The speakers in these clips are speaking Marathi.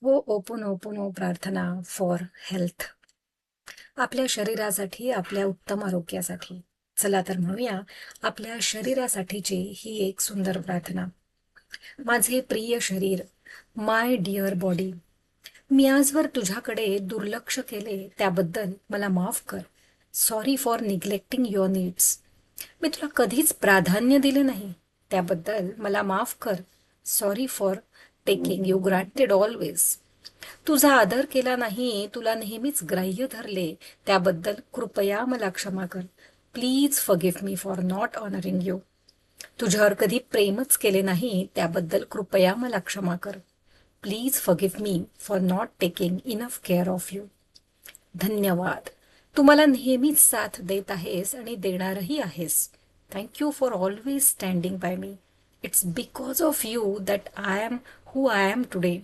हो, ओपोनोपोनो प्रार्थना फॉर हेल्थ. आपल्या शरीरासाठी, आपल्या उत्तम आरोग्यासाठी. चला तर म्हणूया आपल्या शरीरासाठीची ही एक सुंदर प्रार्थना. माझे प्रिय शरीर, माय डिअर बॉडी, मी आजवर तुझ्याकडे दुर्लक्ष केले त्याबद्दल मला माफ कर. Sorry for neglecting your needs. मी तुला कधीच प्राधान्य दिले नाही त्याबद्दल मला माफ कर. Sorry for taking you granted always. तुझा आदर केला नाही, तुला नेहमीच ग्राह्य धरले त्याबद्दल कृपया मला क्षमा कर. Please forgive me for not honouring you. तुझ्यावर कधी प्रेमच केले नाही त्याबद्दल कृपया मला क्षमा कर. Please forgive me for not taking enough care of you. धन्यवाद. तू मला नेहमीच साथ देत आहेस आणि देणारही आहेस. Thank you for always standing by me. It's because of you that I am who I am today.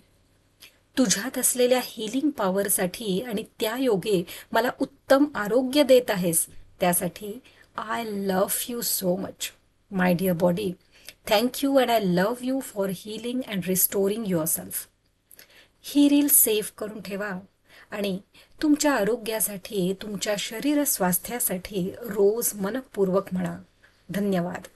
तुझ्यात असलेल्या हिलिंग पॉवरसाठी आणि त्या योगे मला उत्तम आरोग्य देत आहेस त्यासाठी I love you so much. My dear body, thank you and I love you for healing and restoring yourself. ही रील सेव्ह करून ठेवा आणि तुमच्या आरोग्यासाठी, तुमच्या शरीर स्वास्थ्यासाठी रोज मनपूर्वक म्हणा. धन्यवाद.